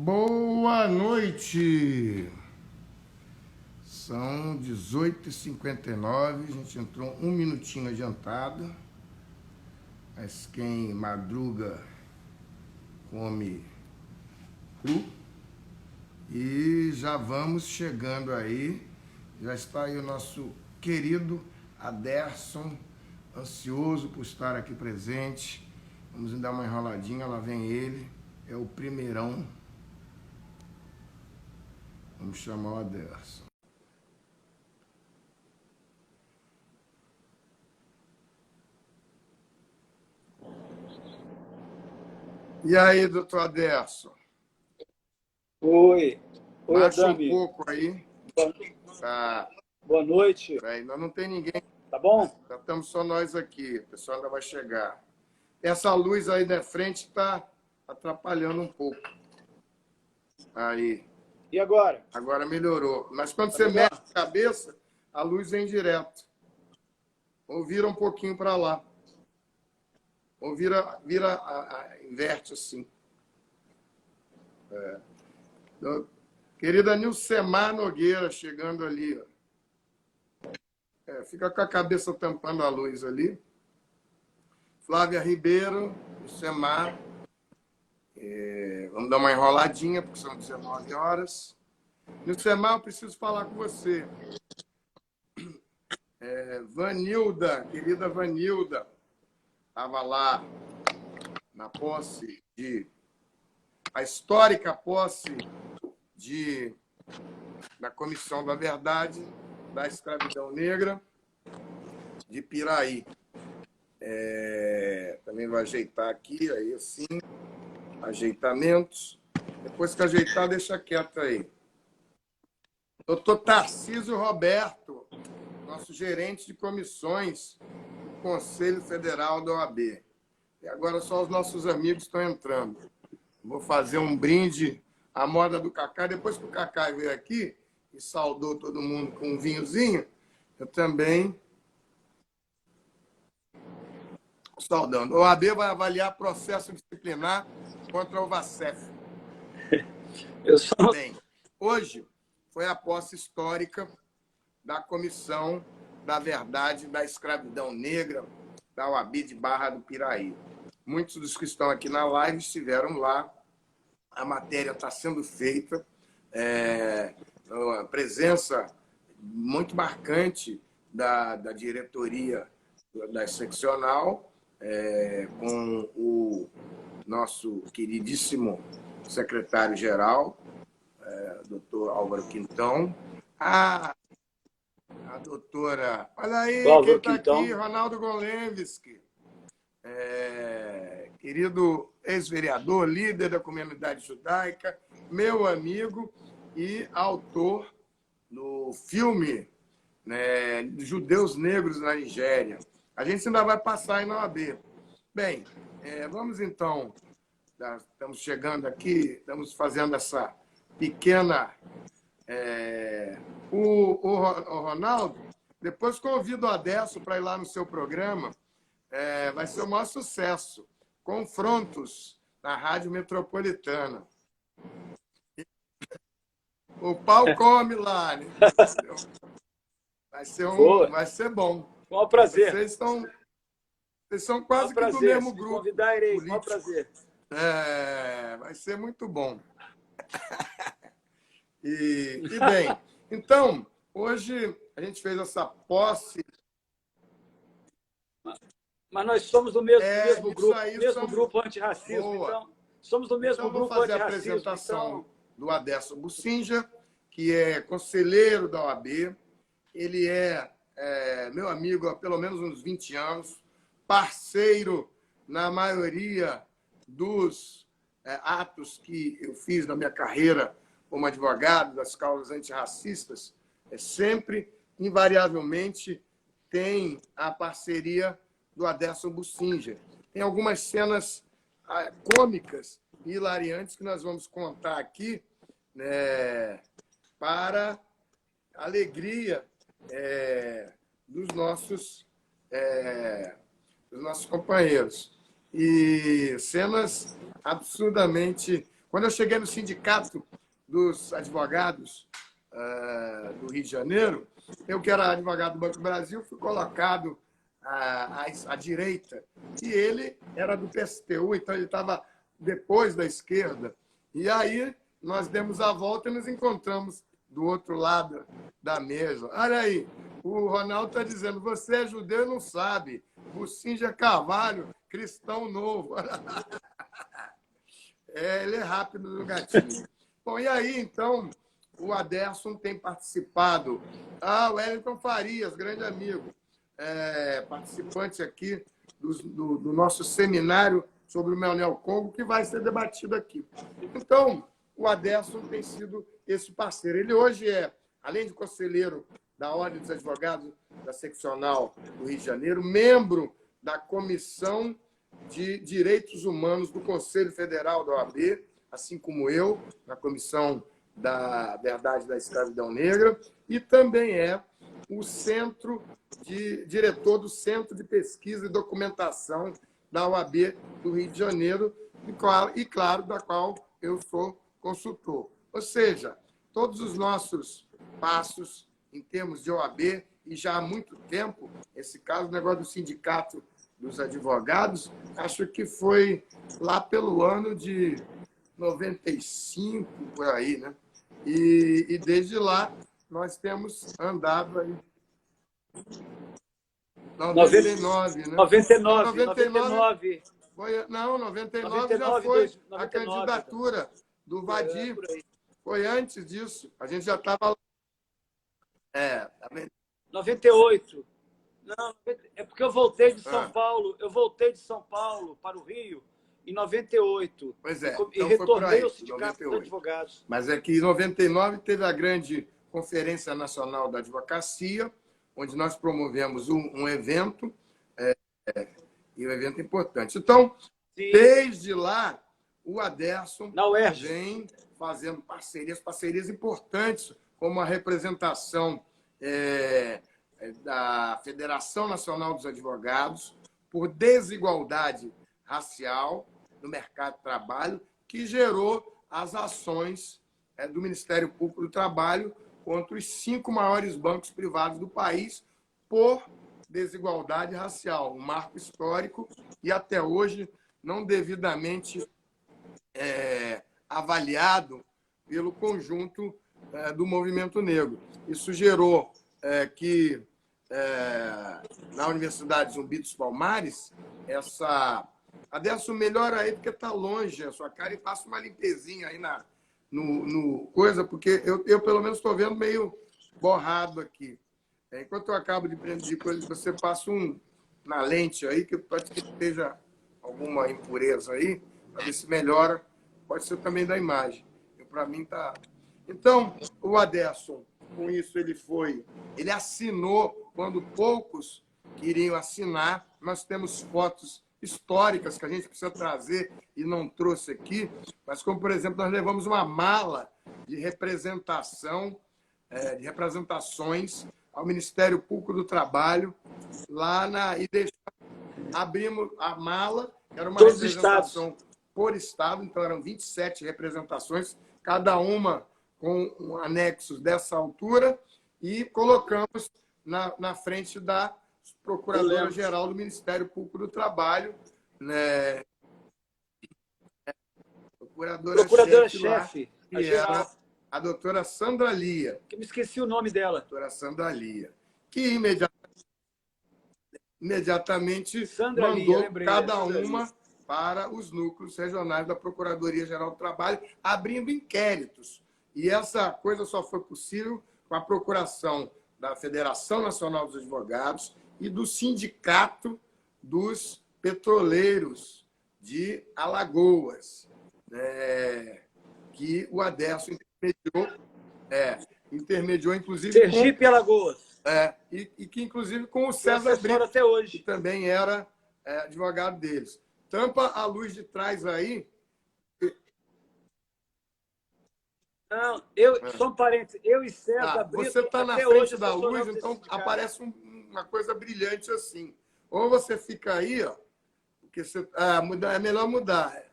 Boa noite! São 18h59, a gente entrou um minutinho adiantado, mas quem madruga come cru. E já vamos chegando aí, já está aí o nosso querido Aderson, ansioso por estar aqui presente. Vamos dar uma enroladinha, lá vem ele, é o primeirão. Vamos chamar o Aderson. E aí, doutor Aderson? Oi. Oi, Baixa Adami. um pouco aí. Tá. Boa noite. Aí, nós não tem ninguém. Tá bom? Já estamos só nós aqui. O pessoal ainda vai chegar. Essa luz aí da frente está atrapalhando um pouco. Aí. E agora? Agora melhorou. Mas quando Tá você melhor? mexe a cabeça, a luz vem direto. Ou vira um pouquinho para lá. Ou inverte assim. Querida Nilcemar Nogueira, chegando ali. Ó. Fica com a cabeça tampando a luz ali. Flávia Ribeiro, Nilcemar. Vamos dar uma enroladinha, porque são 19 horas. Nilcemar, eu preciso falar com você. Vanilda, querida Vanilda, estava lá na posse a histórica posse da Comissão da Verdade da Escravidão Negra de Piraí. Também vou ajeitar aqui, aí assim, ajeitamentos. Depois que ajeitar, deixa quieto aí. Doutor Tarcísio Roberto, nosso gerente de comissões do Conselho Federal da OAB. E agora só os nossos amigos estão entrando. Vou fazer um brinde à moda do Cacá. Depois que o Cacá veio aqui e saudou todo mundo com um vinhozinho, eu também saudando. O OAB vai avaliar processo disciplinar contra o VACEF. Bem, hoje foi a posse histórica da Comissão da Verdade da Escravidão Negra da OAB de Barra do Piraí. Muitos dos que estão aqui na live estiveram lá. A matéria está sendo feita. A presença muito marcante da diretoria da seccional, com o nosso queridíssimo secretário-geral, doutor Álvaro Quintão. A doutora... Olha aí, quem está aqui, Ronaldo Golevski. Querido ex-vereador, líder da comunidade judaica, meu amigo e autor do filme, né, Judeus Negros na Nigéria. A gente ainda vai passar aí na OAB. Bem, vamos então, estamos chegando aqui, estamos fazendo essa pequena... O Ronaldo, depois convido o Aderson para ir lá no seu programa. Vai ser o maior sucesso. Confrontos na Rádio Metropolitana. O pau come lá, né? Vai ser bom. Com o prazer. Vocês são quase que do mesmo grupo. Se convidar, irei. Com o prazer. Vai ser muito bom. E bem, então, hoje a gente fez essa posse. Mas nós somos do mesmo grupo, somos... grupo antirracismo. Então, somos do mesmo grupo antirracismo. Vou fazer a apresentação do Aderson Bussinja, que é conselheiro da OAB. Ele é meu amigo há pelo menos uns 20 anos, parceiro na maioria dos atos que eu fiz na minha carreira como advogado das causas antirracistas. Sempre, invariavelmente, tem a parceria do Aderson Bussinja. Tem algumas cenas cômicas e hilariantes que nós vamos contar aqui, né, para a alegria dos nossos companheiros. E cenas absurdamente Quando eu cheguei no Sindicato dos Advogados do Rio de Janeiro, eu que era advogado do Banco do Brasil, fui colocado à direita. E ele era do PSTU, então ele estava depois da esquerda. E aí nós demos a volta e nos encontramos do outro lado da mesa. Olha aí, o Ronaldo está dizendo, você é judeu e não sabe. Bucinja Carvalho, cristão novo. Ele é rápido no gatinho. Bom, e aí, então, o Aderson tem participado. O Wellington Farias, grande amigo, participante aqui do nosso seminário sobre o Manuel Congo, que vai ser debatido aqui. Então, o Aderson tem sido esse parceiro. Ele hoje é, além de conselheiro da Ordem dos Advogados da Seccional do Rio de Janeiro, membro da Comissão de Direitos Humanos do Conselho Federal da OAB, assim como eu, na Comissão da Verdade da Escravidão Negra, e também é o diretor do Centro de Pesquisa e Documentação da OAB do Rio de Janeiro, e claro, da qual eu sou consultor. Ou seja, todos os nossos passos em termos de OAB, e já há muito tempo, esse caso, o negócio do Sindicato dos Advogados, acho que foi lá pelo ano de 95, por aí, né? E desde lá nós temos andado aí. 99, né? 99. Não, 99 já foi 99, a candidatura do Vadir. Foi antes disso. A gente já estava... Tá vendo? 98. Não, é porque eu voltei de São Paulo. Eu voltei de São Paulo para o Rio em 98. Pois é. E retornei ao Sindicato dos Advogados. Mas é que em 99 teve a grande Conferência Nacional da Advocacia, onde nós promovemos um evento, e um evento importante. Então, sim, desde lá, o Aderson vem fazendo parcerias importantes, como a representação da Federação Nacional dos Advogados por desigualdade racial no mercado de trabalho, que gerou as ações do Ministério Público do Trabalho contra os 5 maiores bancos privados do país por desigualdade racial, um marco histórico e até hoje não devidamente avaliado pelo conjunto do movimento negro. Isso gerou que na Universidade Zumbi dos Palmares, Aderson, melhora aí porque está longe a sua cara e faça uma limpezinha aí no coisa, porque eu pelo menos estou vendo meio borrado aqui. Enquanto eu acabo de prender coisas, você passa na lente aí, que pode que esteja alguma impureza aí, para ver se melhora. Pode ser também da imagem. Para mim tá. Então, o Aderson, com isso, ele assinou quando poucos queriam assinar. Nós temos fotos históricas que a gente precisa trazer e não trouxe aqui, mas como, por exemplo, nós levamos uma mala de representações ao Ministério Público do Trabalho, e abrimos a mala, era uma representação por estado, então eram 27 representações, cada uma com anexos dessa altura, e colocamos na frente da Procuradora-Geral do Ministério Público do Trabalho, né? Procuradora-chefe, que era a doutora Sandra Lia. Que me esqueci o nome dela. Doutora Sandra Lia. Que imediatamente mandou cada uma para os núcleos regionais da Procuradoria-Geral do Trabalho, abrindo inquéritos. E essa coisa só foi possível com a procuração da Federação Nacional dos Advogados e do Sindicato dos Petroleiros de Alagoas, que o Aderson intermediou, inclusive... Sergipe e Alagoas. E que, inclusive, com o César Brito, até hoje, que também era advogado deles. Tampa a luz de trás aí. Não, só um parênteses, eu e César Brito... Você está na frente da luz, então aparece uma coisa brilhante assim. Ou você fica aí, ó, porque é melhor mudar.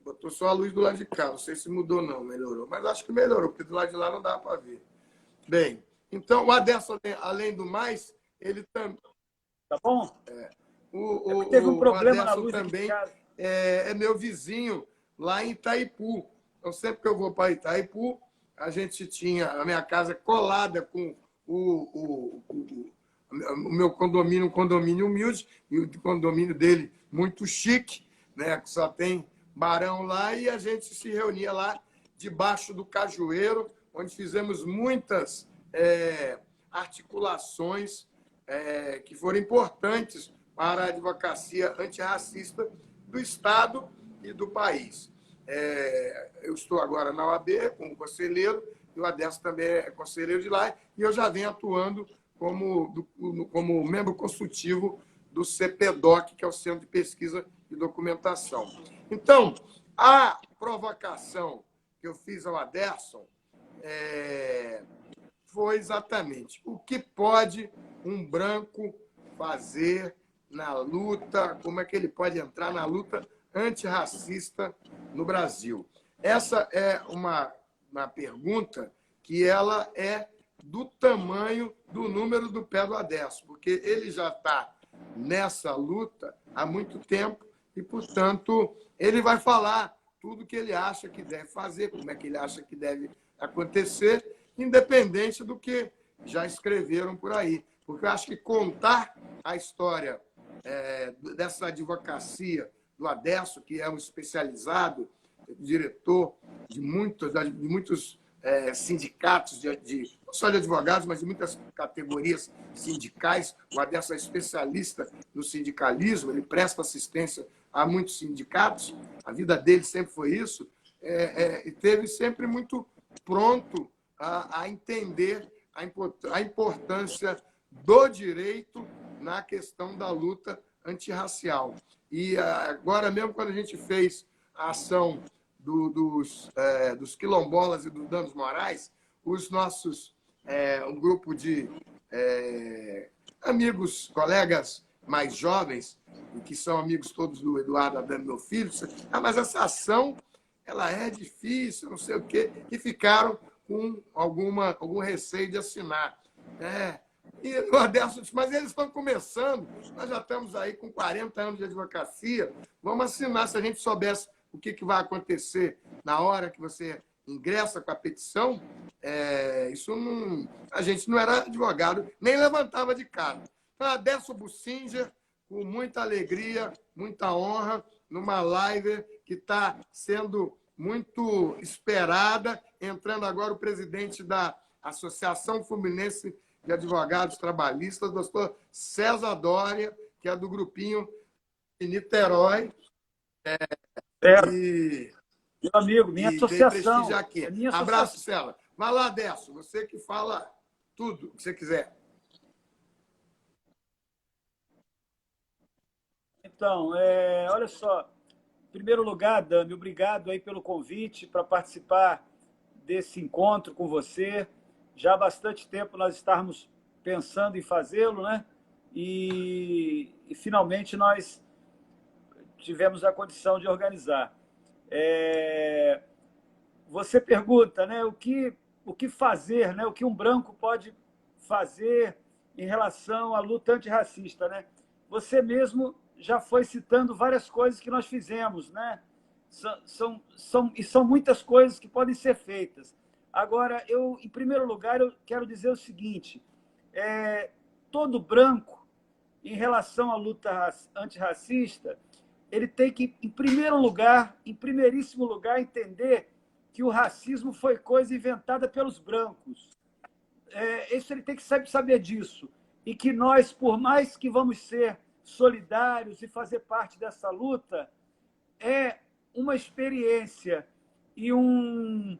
Botou só a luz do lado de cá. Não sei se mudou, não. Melhorou. Mas acho que melhorou, porque do lado de lá não dá para ver. Bem, então o Aderson, além do mais, ele também... Tá bom? Teve um O problema na Aderson luz aqui de também casa. é meu vizinho lá em Itaipu. Então, sempre que eu vou para Itaipu, a gente tinha a minha casa colada com o meu condomínio, um condomínio humilde, e o condomínio dele muito chique, né? Que só tem barão lá, e a gente se reunia lá debaixo do cajueiro, onde fizemos muitas articulações que foram importantes para a advocacia antirracista do Estado e do país. Eu estou agora na OAB como conselheiro, e o Aderson também é conselheiro de lá, e eu já venho atuando como membro consultivo do CPDOC, que é o Centro de Pesquisa e Documentação. Então, a provocação que eu fiz ao Aderson foi exatamente o que pode um branco fazer na luta, como é que ele pode entrar na luta antirracista no Brasil. Essa é uma pergunta que ela é do tamanho do número do pé do Aderson, porque ele já está nessa luta há muito tempo e, portanto, ele vai falar tudo que ele acha que deve fazer, como é que ele acha que deve acontecer, independente do que já escreveram por aí. Porque eu acho que contar a história dessa advocacia do Aderson, que é um especializado, diretor de muitos sindicatos, não só de advogados, mas de muitas categorias sindicais. O Aderson é especialista no sindicalismo, ele presta assistência a muitos sindicatos, a vida dele sempre foi isso, e teve sempre muito pronto a entender a importância do direito na questão da luta antirracial. E agora mesmo, quando a gente fez a ação dos quilombolas e dos danos morais, os nossos, um grupo de amigos, colegas mais jovens, que são amigos todos do Eduardo Adame, meu filho, mas essa ação ela é difícil, não sei o quê, e ficaram com algum receio de assinar. E o Aderson disse, mas eles estão começando, nós já estamos aí com 40 anos de advocacia, vamos assinar. Se a gente soubesse o que vai acontecer na hora que você ingressa com a petição, a gente não era advogado, nem levantava de cara. Então, Aderson Bussinger, com muita alegria, muita honra, numa live que está sendo muito esperada, entrando agora o presidente da Associação Fluminense de Advogados Trabalhistas, doutor César Doria, que é do grupinho de Niterói. Meu amigo, minha associação. Aqui. Abraço, César. Vai lá, Aderson, você que fala tudo que você quiser. Então, olha só. Em primeiro lugar, Dami, obrigado aí pelo convite para participar desse encontro com você. Já há bastante tempo nós estávamos pensando em fazê-lo, né? E finalmente nós tivemos a condição de organizar. Você pergunta, né, o que fazer, né, o que um branco pode fazer em relação à luta antirracista, né? Você mesmo já foi citando várias coisas que nós fizemos, né? São muitas coisas que podem ser feitas. Agora, em primeiro lugar, eu quero dizer o seguinte, todo branco, em relação à luta antirracista, ele tem que, em primeiríssimo lugar, entender que o racismo foi coisa inventada pelos brancos. Isso ele tem que saber disso. E que nós, por mais que vamos ser solidários e fazer parte dessa luta, é uma experiência e um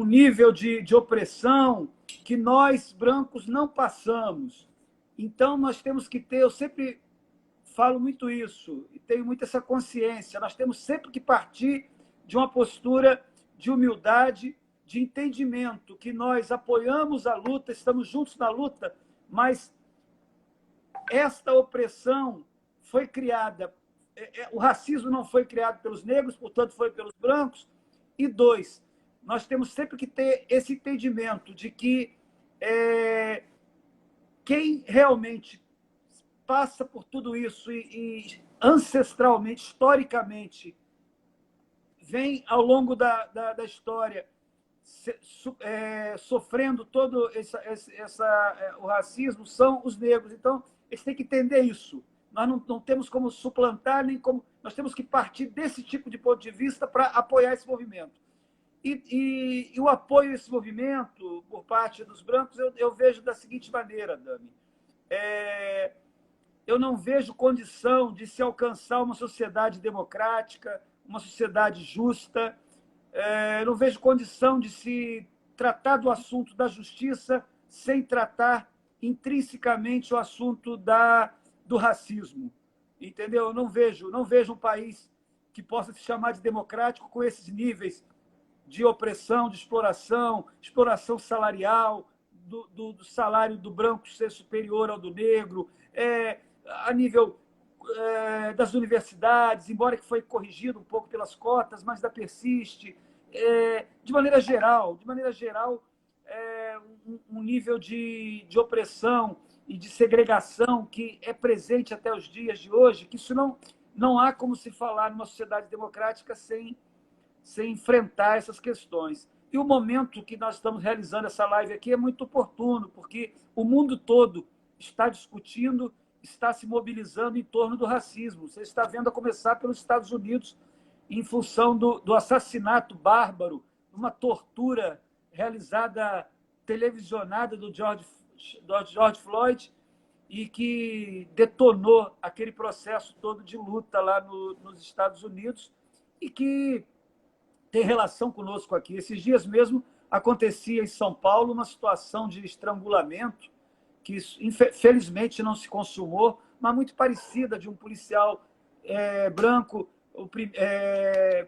nível de opressão que nós, brancos, não passamos. Então, nós temos que ter, eu sempre falo muito isso, e tenho muito essa consciência, nós temos sempre que partir de uma postura de humildade, de entendimento, que nós apoiamos a luta, estamos juntos na luta, mas esta opressão foi criada o racismo não foi criado pelos negros, portanto, foi pelos brancos. E dois, nós temos sempre que ter esse entendimento de que quem realmente passa por tudo isso e ancestralmente, historicamente, vem ao longo da história sofrendo todo o racismo são os negros. Então, eles têm que entender isso. Nós não temos como suplantar, nem como... Nós temos que partir desse tipo de ponto de vista para apoiar esse movimento. E o apoio a esse movimento, por parte dos brancos, eu vejo da seguinte maneira, Dami. Eu não vejo condição de se alcançar uma sociedade democrática, uma sociedade justa. Não vejo condição de se tratar do assunto da justiça sem tratar intrinsecamente o assunto do racismo. Entendeu? Eu não vejo um país que possa se chamar de democrático com esses níveis de opressão, de exploração salarial, do salário do branco ser superior ao do negro, a nível das universidades, embora que foi corrigido um pouco pelas cotas, mas ainda persiste. De maneira geral, um nível de opressão e de segregação que é presente até os dias de hoje, que isso não há como se falar numa sociedade democrática sem enfrentar essas questões. E o momento que nós estamos realizando essa live aqui é muito oportuno, porque o mundo todo está discutindo, está se mobilizando em torno do racismo. Você está vendo a começar pelos Estados Unidos, em função do assassinato bárbaro, uma tortura realizada, televisionada do George Floyd, e que detonou aquele processo todo de luta lá nos Estados Unidos, e que tem relação conosco aqui. Esses dias mesmo acontecia em São Paulo uma situação de estrangulamento que, infelizmente, não se consumou, mas muito parecida, de um policial branco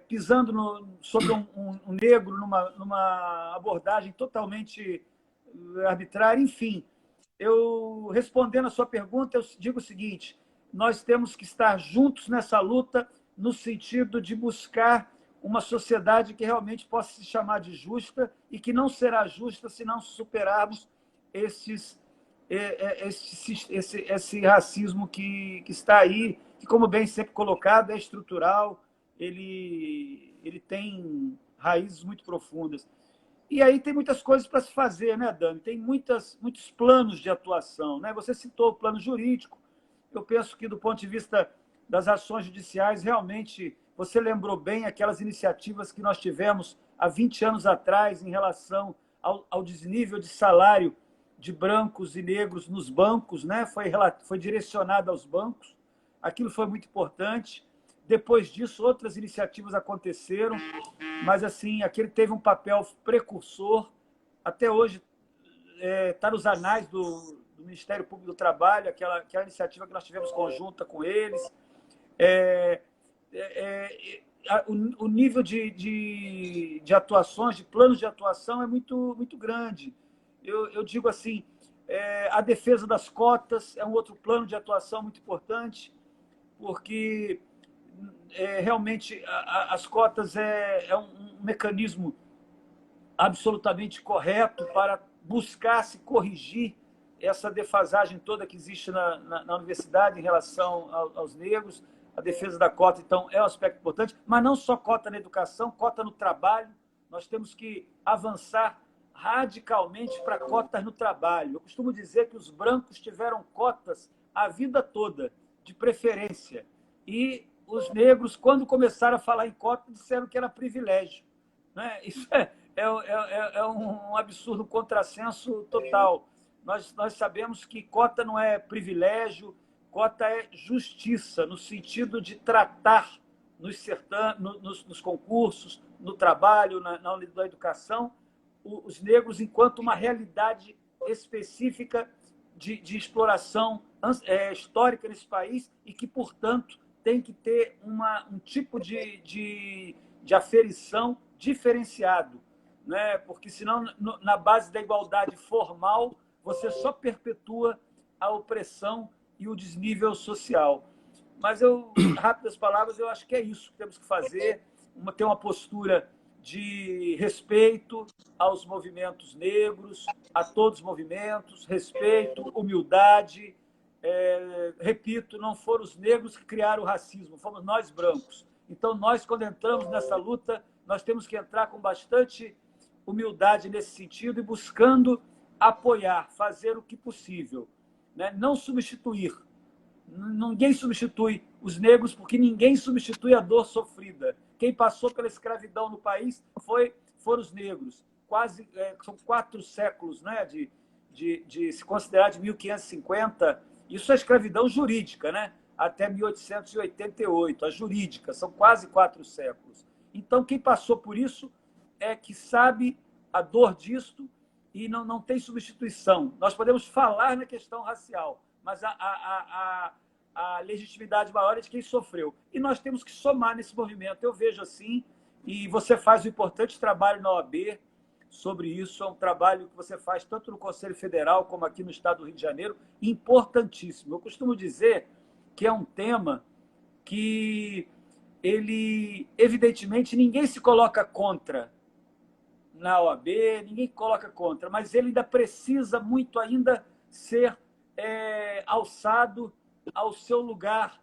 pisando sobre um negro numa abordagem totalmente arbitrária. Enfim, respondendo a sua pergunta, eu digo o seguinte: nós temos que estar juntos nessa luta, no sentido de buscar uma sociedade que realmente possa se chamar de justa, e que não será justa se não superarmos esse racismo que está aí, que, como bem sempre colocado, é estrutural, ele tem raízes muito profundas. E aí tem muitas coisas para se fazer, né, Dani? Tem muitos planos de atuação, né? Você citou o plano jurídico. Eu penso que, do ponto de vista das ações judiciais, realmente, você lembrou bem aquelas iniciativas que nós tivemos há 20 anos atrás em relação ao desnível de salário de brancos e negros nos bancos, né? Foi direcionado aos bancos. Aquilo foi muito importante. Depois disso, outras iniciativas aconteceram, mas assim, aquele teve um papel precursor. Até hoje está nos anais do Ministério Público do Trabalho, aquela iniciativa que nós tivemos conjunta com eles. O nível de atuações, de planos de atuação é muito, muito grande. Eu digo assim, a defesa das cotas é um outro plano de atuação muito importante, porque realmente as cotas é um mecanismo absolutamente correto para buscar se corrigir essa defasagem toda que existe na universidade em relação aos negros. A defesa da cota, então, é um aspecto importante, mas não só cota na educação, cota no trabalho. Nós temos que avançar radicalmente para cotas no trabalho. Eu costumo dizer que os brancos tiveram cotas a vida toda, de preferência, e os negros, quando começaram a falar em cota, disseram que era privilégio, né? Isso é um absurdo, um contrassenso total. Nós sabemos que cota não é privilégio, cota é justiça, no sentido de tratar nos concursos, no trabalho, na educação, os negros enquanto uma realidade específica de exploração histórica nesse país, e que, portanto, tem que ter um tipo de aferição diferenciado, né? Porque, senão, na base da igualdade formal, você só perpetua a opressão e o desnível social. Mas eu, rápidas palavras, eu acho que é isso que temos que fazer, ter uma postura de respeito aos movimentos negros, a todos os movimentos, respeito, humildade. Repito, não foram os negros que criaram o racismo, fomos nós brancos. Então, nós, quando entramos nessa luta, nós temos que entrar com bastante humildade nesse sentido e buscando apoiar, fazer o que possível, né? Não substituir. Ninguém substitui os negros, porque ninguém substitui a dor sofrida. Quem passou pela escravidão no país foram os negros. São 4 séculos, né, de se considerar de 1550. Isso é escravidão jurídica, né? Até 1888, a jurídica, são quase 4 séculos. Então, quem passou por isso é que sabe a dor disto e não tem substituição. Nós podemos falar na questão racial, mas a legitimidade maior é de quem sofreu. E nós temos que somar nesse movimento. Eu vejo assim, e você faz um importante trabalho na OAB sobre isso. É um trabalho que você faz tanto no Conselho Federal como aqui no Estado do Rio de Janeiro, importantíssimo. Eu costumo dizer que é um tema que ele, evidentemente, ninguém se coloca contra na OAB, ninguém coloca contra, mas ele ainda precisa muito ainda ser alçado ao seu lugar.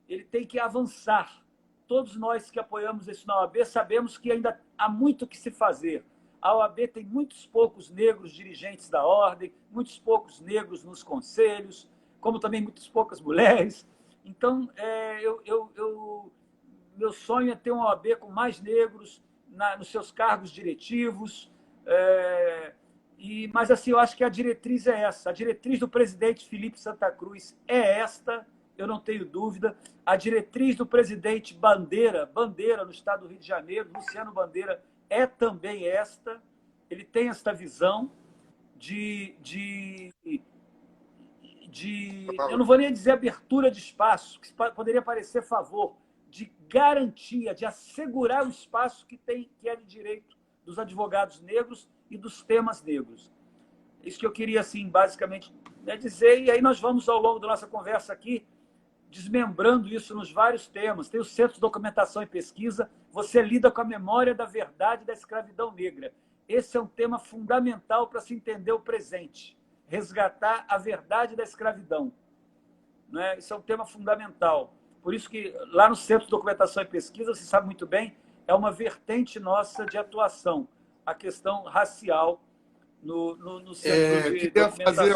Ele tem que avançar. Todos nós que apoiamos isso na OAB sabemos que ainda há muito que se fazer. A OAB tem muitos poucos negros dirigentes da ordem, muitos poucos negros nos conselhos, como também muitas poucas mulheres. Então, meu sonho é ter uma OAB com mais negros nos seus cargos diretivos. Mas assim, eu acho que a diretriz é essa. A diretriz do presidente Felipe Santa Cruz é esta, eu não tenho dúvida. A diretriz do presidente Bandeira no estado do Rio de Janeiro, Luciano Bandeira, é também esta. Ele tem esta visão eu não vou nem dizer abertura de espaço, que poderia parecer favor, de garantia, de assegurar o espaço que é de direito dos advogados negros e dos temas negros. Isso que eu queria, assim, basicamente, dizer, e aí nós vamos, ao longo da nossa conversa aqui, desmembrando isso nos vários temas. Tem o Centro de Documentação e Pesquisa, você lida com a memória da verdade da escravidão negra. Esse é um tema fundamental para se entender o presente, resgatar a verdade da escravidão. Né? Isso é um tema fundamental. Por isso que lá no Centro de Documentação e Pesquisa, você sabe muito bem, é uma vertente nossa de atuação, a questão racial no Centro de Documentação. Fazer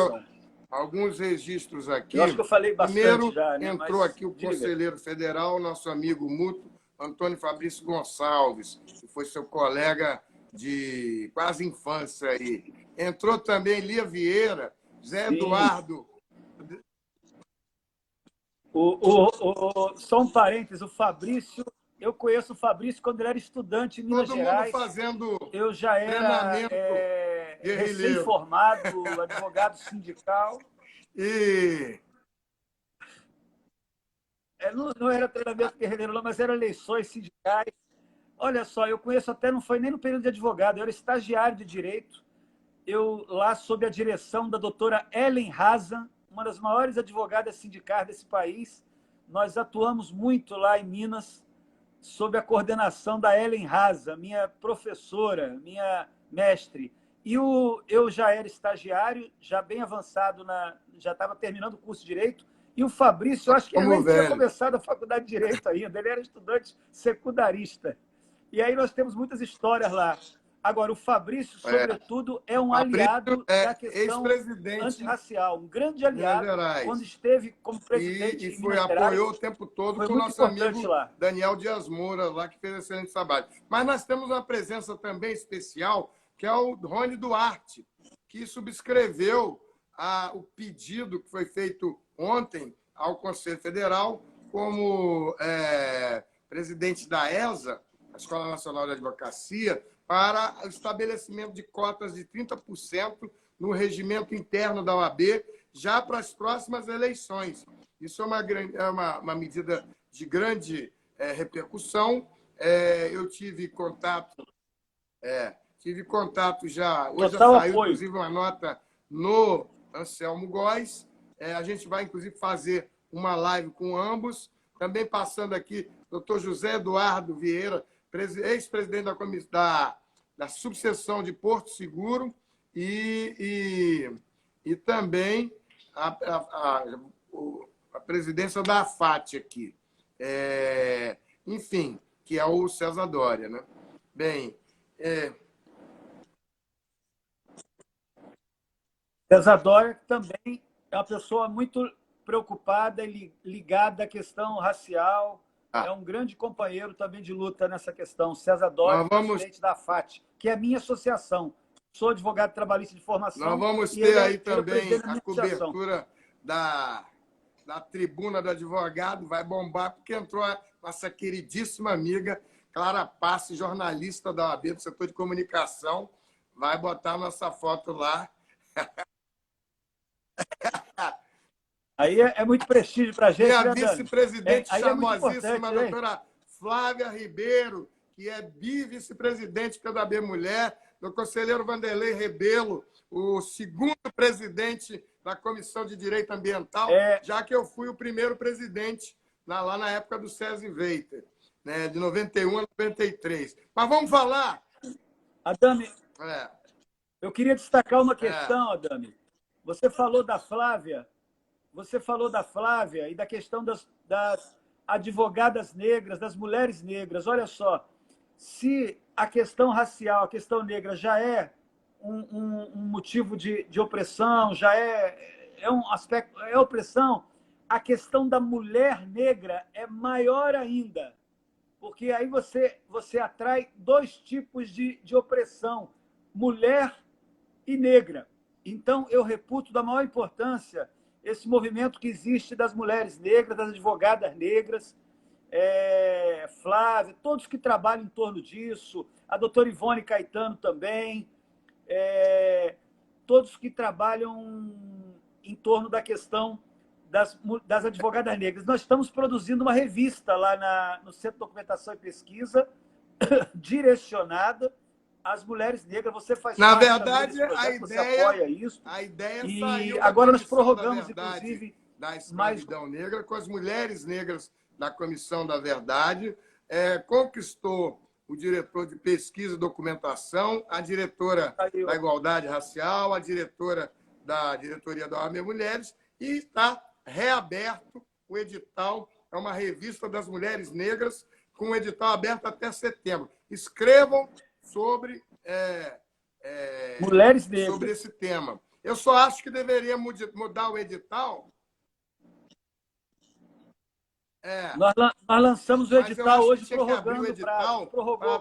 alguns registros aqui. Eu acho que eu falei bastante. Primeiro, já, né? entrou aqui o conselheiro federal, nosso amigo mútuo, Antônio Fabrício Gonçalves, que foi seu colega de quase infância aí. Entrou também Lia Vieira, Zé Sim. Eduardo. Só um parênteses, o Fabrício, eu conheço o Fabrício quando ele era estudante em Minas Gerais. Todo mundo fazendo eu já era recém-formado, advogado sindical. Não era treinamento guerreiro, não, mas eram eleições sindicais. Olha só, eu conheço até, não foi nem no período de advogado, eu era estagiário de direito, eu lá sob a direção da doutora Ellen Hazan, uma das maiores advogadas sindicais desse país. Nós atuamos muito lá em Minas, sob a coordenação da Ellen Hazan, minha professora, minha mestre. E eu já era estagiário, já bem avançado, já estava terminando o curso de Direito, e o Fabrício, eu acho que ele nem tinha começado a faculdade de Direito ainda, ele era estudante secundarista. E aí nós temos muitas histórias lá. Agora, o Fabrício, sobretudo, é um aliado da questão antirracial, um grande aliado, quando esteve como presidente e apoiou o tempo todo com o nosso amigo Daniel Dias Moura, lá, que fez excelente trabalho. Mas nós temos uma presença também especial, que é o Rony Duarte, que subscreveu o pedido que foi feito ontem ao Conselho Federal como presidente da ESA, a Escola Nacional de Advocacia, para o estabelecimento de cotas de 30% no regimento interno da OAB, já para as próximas eleições. Isso é uma medida de grande repercussão. Eu tive contato já, hoje já saiu, inclusive, uma nota no Anselmo Góes. A gente vai, inclusive, fazer uma live com ambos Também passando aqui, doutor José Eduardo Vieira, ex-presidente da subseção de Porto Seguro e também a presidência da AFAT aqui. Enfim, que é o César Dória, né? Bem, César Dória também é uma pessoa muito preocupada e ligada à questão racial. É um grande companheiro também de luta nessa questão. César Dória, presidente da FAT, que é a minha associação. Sou advogado trabalhista de formação. Nós vamos ter aí também a cobertura da tribuna do advogado, vai bombar, porque entrou a nossa queridíssima amiga Clara Passe, jornalista da OAB, do setor de comunicação, vai botar nossa foto lá. Aí é muito prestígio para a gente. E a vice-presidente famosíssima, a doutora Flávia Ribeiro, que é vice-presidente da OAB Mulher, do conselheiro Vanderlei Rebelo, o segundo presidente da Comissão de Direito Ambiental, já que eu fui o primeiro presidente lá na época do César Veiter, né, de 91 a 93. Mas vamos falar... Adame, eu queria destacar uma questão, Adame. Você falou da Flávia e da questão das advogadas negras, das mulheres negras. Olha só, se a questão racial, a questão negra já é um motivo de opressão, já é um aspecto, é opressão, a questão da mulher negra é maior ainda, porque aí você atrai dois tipos de opressão, mulher e negra. Então, eu reputo da maior importância esse movimento que existe das mulheres negras, das advogadas negras, Flávia, todos que trabalham em torno disso, a doutora Ivone Caetano também, todos que trabalham em torno da questão das advogadas negras. Nós estamos produzindo uma revista lá no Centro de Documentação e Pesquisa, direcionada às mulheres negras. Você faz Na parte verdade, desse projeto, você apoia isso. A ideia e saiu agora nós prorrogamos, inclusive, da escravidão negra com as mulheres negras da Comissão da Verdade. Conquistou o diretor de pesquisa e documentação, a diretora da Igualdade Racial, a diretora da diretoria da OAB Mulheres, e está reaberto o edital. É uma revista das mulheres negras com o edital aberto até setembro. Escrevam sobre mulheres negras, sobre esse tema. Eu só acho que deveria mudar o edital. Nós lançamos o edital hoje, prorrogando o edital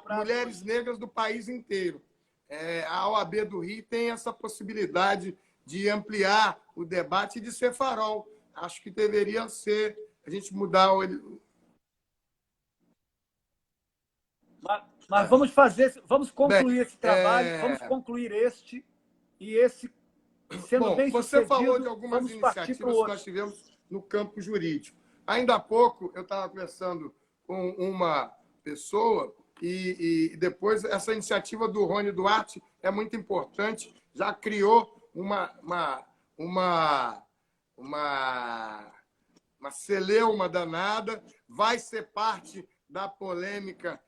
para mulheres negras do país inteiro. A OAB do Rio tem essa possibilidade de ampliar o debate e de ser farol. Acho que deveria ser a gente mudar o... Mas vamos concluir esse trabalho, vamos concluir esse, sendo bem você sucedido, falou de algumas iniciativas que nós tivemos no campo jurídico. Ainda há pouco eu estava conversando com uma pessoa e depois essa iniciativa do Rony Duarte é muito importante, já criou uma celeuma danada, vai ser parte da polêmica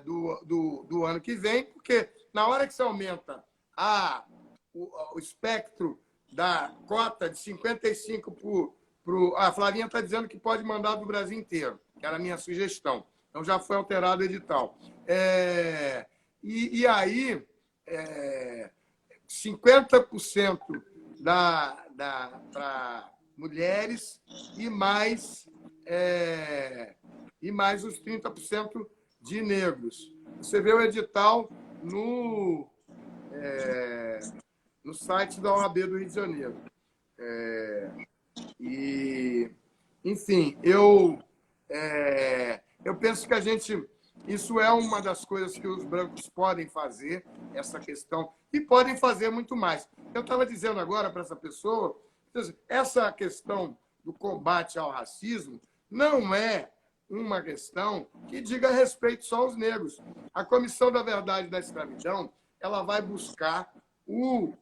do ano que vem, porque na hora que você aumenta o espectro da cota de 55 a Flavinha está dizendo que pode mandar do Brasil inteiro, que era a minha sugestão. Então já foi alterado o edital. E aí, 50% para mulheres e mais os 30% de negros. Você vê o edital no site da OAB do Rio de Janeiro. Enfim, eu penso que isso é uma das coisas que os brancos podem fazer, essa questão, e podem fazer muito mais. Eu estava dizendo agora para essa pessoa, essa questão do combate ao racismo não é uma questão que diga respeito só aos negros. A Comissão da Verdade da Escravidão ela vai buscar o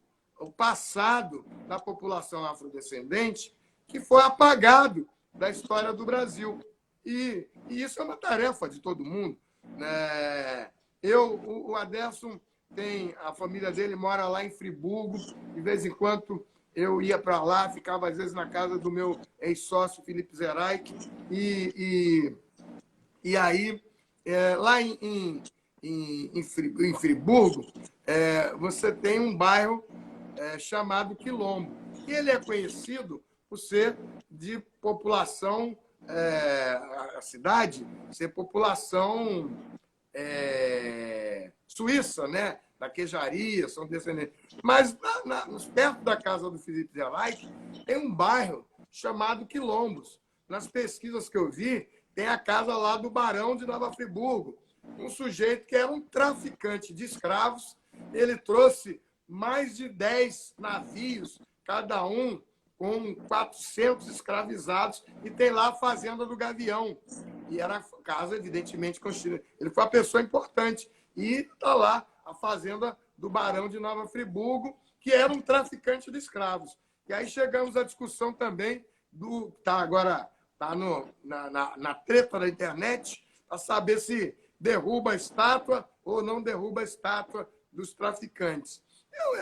passado da população afrodescendente que foi apagado da história do Brasil. E isso é uma tarefa de todo mundo, né? O Adelson tem, a família dele mora lá em Friburgo, de vez em quando eu ia para lá, ficava às vezes na casa do meu ex-sócio, Felipe Zeraich, e aí, lá em Friburgo, você tem um bairro chamado Quilombo. E ele é conhecido por ser de população, a cidade ser população suíça, né? Da queijaria, são descendentes. Mas perto da casa do Felipe Zelaik tem um bairro chamado Quilombos. Nas pesquisas que eu vi, tem a casa lá do Barão de Nova Friburgo, um sujeito que era um traficante de escravos. Ele trouxe mais de 10 navios, cada um com 400 escravizados, e tem lá a Fazenda do Gavião. E era a casa, evidentemente, construída. Ele foi uma pessoa importante. E está lá a Fazenda do Barão de Nova Friburgo, que era um traficante de escravos. E aí chegamos à discussão também agora está na treta da internet, para saber se derruba a estátua ou não derruba a estátua dos traficantes.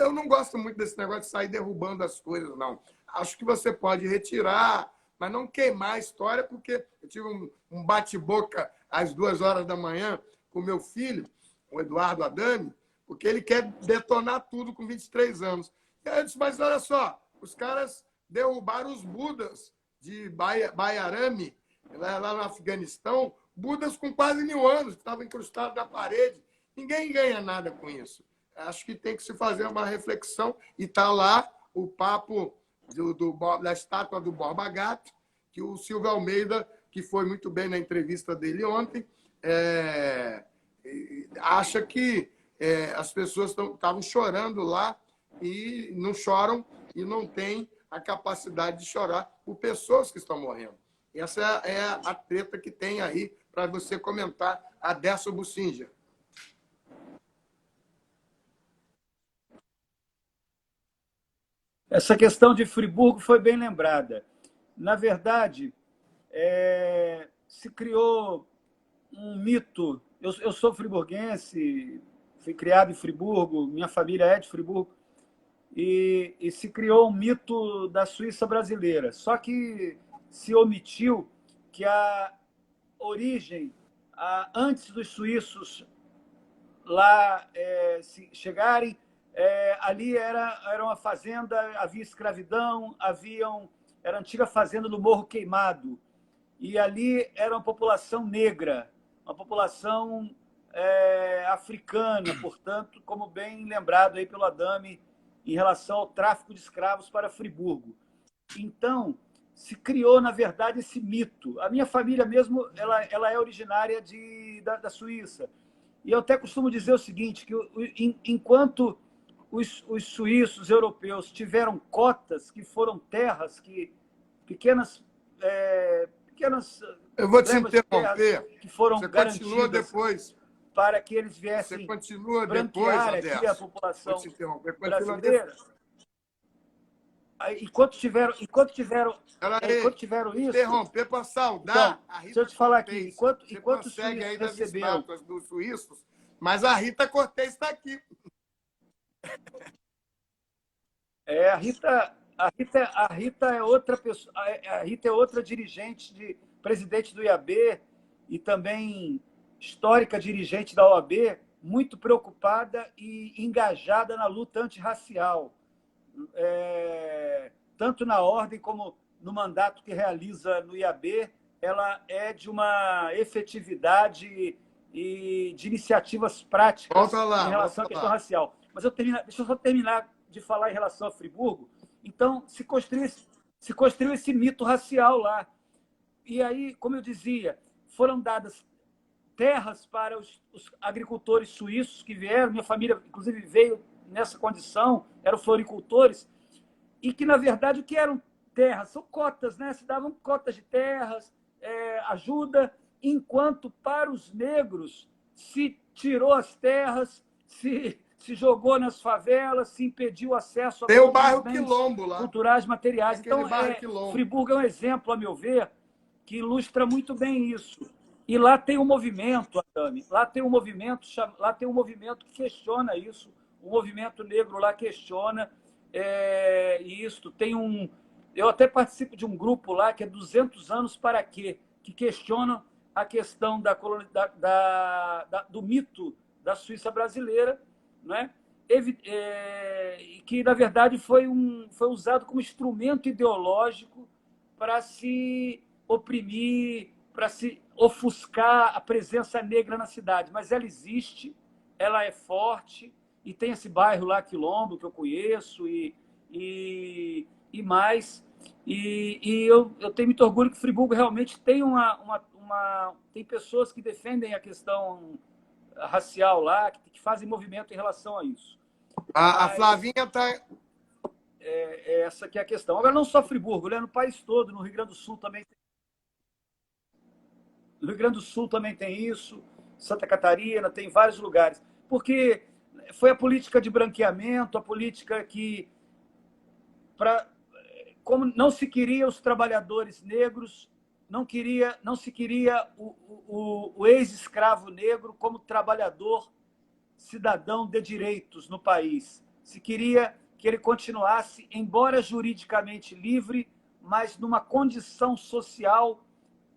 Eu não gosto muito desse negócio de sair derrubando as coisas, não. Acho que você pode retirar, mas não queimar a história, porque eu tive um bate-boca às 2h da manhã com meu filho, o Eduardo Adami, porque ele quer detonar tudo com 23 anos. E aí eu disse, mas olha só, os caras derrubaram os Budas de Baiarami, lá no Afeganistão, Budas com quase 1000 anos, que estavam incrustados na parede. Ninguém ganha nada com isso. Acho que tem que se fazer uma reflexão, e está lá o papo da estátua do Borba Gato, que o Silvio Almeida, que foi muito bem na entrevista dele ontem, acha que as pessoas estavam chorando lá e não choram e não têm a capacidade de chorar por pessoas que estão morrendo. Essa é a treta que tem aí para você comentar, Adelson Bussinger. Essa questão de Friburgo foi bem lembrada. Na verdade, se criou um mito. Eu sou friburguense, fui criado em Friburgo, minha família é de Friburgo, e se criou um mito da Suíça brasileira. Só que se omitiu que a origem, antes dos suíços lá chegarem, ali era uma fazenda, havia escravidão, era a antiga fazenda do Morro Queimado. E ali era uma população negra, uma população africana, portanto, como bem lembrado aí pelo Adami, em relação ao tráfico de escravos para Friburgo. Então, se criou, na verdade, esse mito. A minha família mesmo ela é originária da Suíça. E eu até costumo dizer o seguinte, que enquanto os suíços europeus tiveram cotas, que foram terras, pequenas eu vou te interromper. Que foram você garantidas continua depois. Para que eles viessem branquear aqui a população brasileira. Enquanto tiveram isso... Interromper para saudar então, a Rita. Deixa eu te falar aqui. Enquanto os suíços aí das estátuas dos suíços, mas a Rita Cortez está aqui. A Rita é outra pessoa. A Rita é outra dirigente, presidente do IAB e também histórica dirigente da OAB, muito preocupada e engajada na luta antirracial, tanto na ordem como no mandato que realiza no IAB. Ela é de uma efetividade e de iniciativas práticas em relação à questão racial. Mas deixa eu só terminar de falar em relação a Friburgo. Então, se construiu esse mito racial lá. E aí, como eu dizia, foram dadas terras para os agricultores suíços que vieram. Minha família, inclusive, veio nessa condição, eram floricultores, e que, na verdade, o que eram terras? São cotas, né? Se davam cotas de terras, ajuda, enquanto para os negros se tirou as terras, se jogou nas favelas, se impediu o acesso a tem o bairro Quilombo lá, culturais, materiais. Então, Friburgo é um exemplo, a meu ver, que ilustra muito bem isso. E lá tem um movimento, Adame, lá tem um movimento que questiona isso, o movimento negro lá questiona isso. Eu até participo de um grupo lá que é 200 anos para quê? Que questiona a questão do mito da Suíça brasileira, né? Que, na verdade, foi usado como instrumento ideológico para se oprimir, para se ofuscar a presença negra na cidade. Mas ela existe, ela é forte, e tem esse bairro lá, Quilombo, que eu conheço, e mais. E eu tenho muito orgulho que Friburgo realmente tem tem pessoas que defendem a questão racial lá, que fazem movimento em relação a isso. A Flavinha está... Essa que é a questão. Agora, não só Friburgo, né? No país todo, no Rio Grande do Sul também tem. No Rio Grande do Sul também tem isso, Santa Catarina, tem vários lugares. Porque foi a política de branqueamento, a política que, como não se queria os trabalhadores negros, não se queria o ex-escravo negro como trabalhador cidadão de direitos no país. Se queria que ele continuasse, embora juridicamente livre, mas numa condição social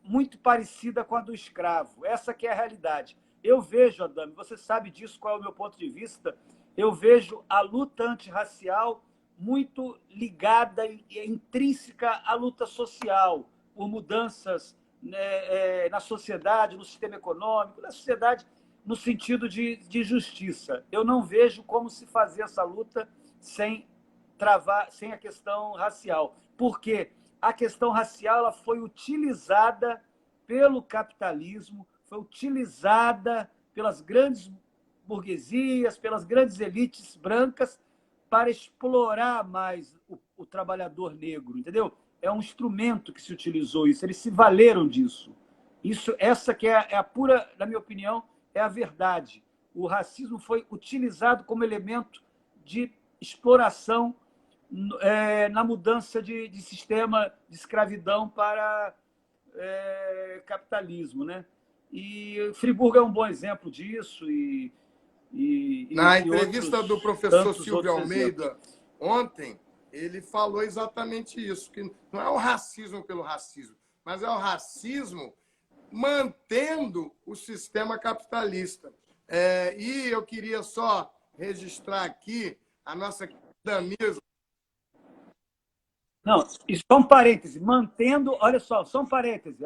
muito parecida com a do escravo. Essa que é a realidade. Eu vejo, Adame, você sabe disso, qual é o meu ponto de vista, eu vejo a luta antirracial muito ligada e intrínseca à luta social, por mudanças, né, na sociedade, no sistema econômico, na sociedade no sentido de justiça. Eu não vejo como se fazer essa luta sem a questão racial. Por quê? A questão racial ela foi utilizada pelo capitalismo, foi utilizada pelas grandes burguesias, pelas grandes elites brancas para explorar mais o trabalhador negro, entendeu? É um instrumento que se utilizou isso, eles se valeram disso. Essa que é a pura, na minha opinião, é a verdade. O racismo foi utilizado como elemento de exploração na mudança de sistema de escravidão para capitalismo, né? E Friburgo é um bom exemplo disso. Na entrevista do professor Silvio Almeida, exemplos. Ontem, ele falou exatamente isso, que não é o racismo pelo racismo, mas é o racismo mantendo o sistema capitalista. E eu queria só registrar aqui a nossa querida Misa. Não, e só um parêntese, mantendo, olha só, só um parêntese,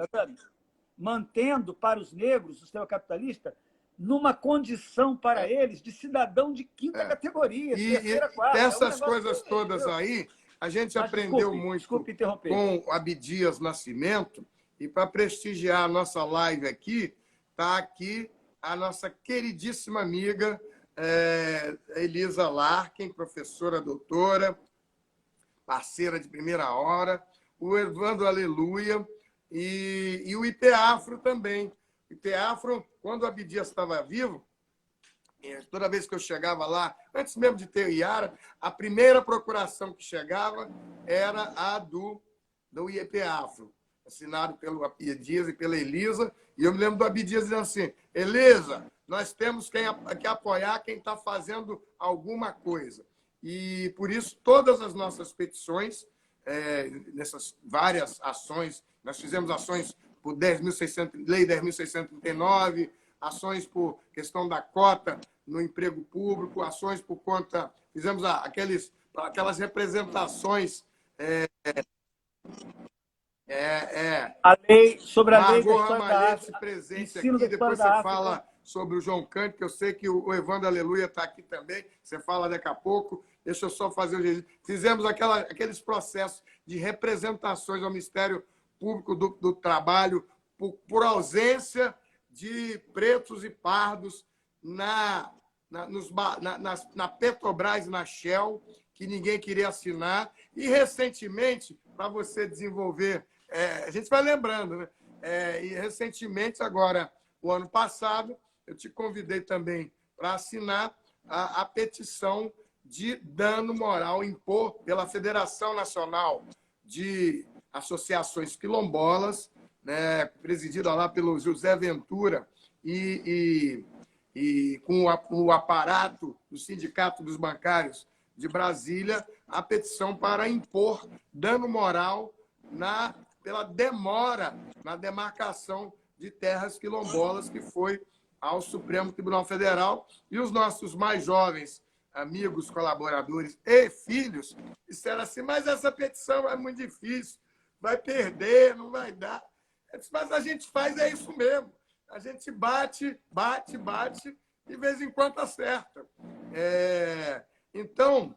mantendo para os negros o sistema capitalista numa condição para eles de cidadão de quinta categoria, terceira, quarta. Essas coisas todas aí, a gente aprendeu muito com o Abdias Nascimento, e para prestigiar a nossa live aqui, está aqui a nossa queridíssima amiga Elisa Larkin, professora doutora, parceira de primeira hora, o Evandro Aleluia e o IP Afro também. O IP Afro, quando o Abdias estava vivo, toda vez que eu chegava lá, antes mesmo de ter o Iara, a primeira procuração que chegava era a do IP Afro, assinado pelo Abdias e pela Elisa. E eu me lembro do Abdias dizendo assim: Elisa, nós temos que apoiar quem está fazendo alguma coisa. E, por isso, todas as nossas petições, nessas várias ações, nós fizemos ações por Lei 10.639, ações por questão da cota no emprego público, ações por conta... Fizemos aquelas representações... sobre a lei da história da esse presente aqui, depois você fala sobre o João Cândido, que eu sei que o Evandro Aleluia está aqui também, você fala daqui a pouco. Deixa eu só fazer o registro. Fizemos aqueles processos de representações ao Ministério Público do Trabalho por ausência de pretos e pardos na Petrobras e na Shell, que ninguém queria assinar. E, recentemente, para você desenvolver... a gente vai lembrando, né? E, recentemente, agora, o ano passado, eu te convidei também para assinar a petição de dano moral impor pela Federação Nacional de Associações Quilombolas, né, presidida lá pelo José Ventura e com o aparato do Sindicato dos Bancários de Brasília, a petição para impor dano moral pela demora na demarcação de terras quilombolas, que foi ao Supremo Tribunal Federal. E os nossos mais jovens amigos, colaboradores e filhos disseram assim: mas essa petição é muito difícil, vai perder, não vai dar. Eu disse: mas a gente faz isso mesmo. A gente bate, e de vez em quando acerta. Então,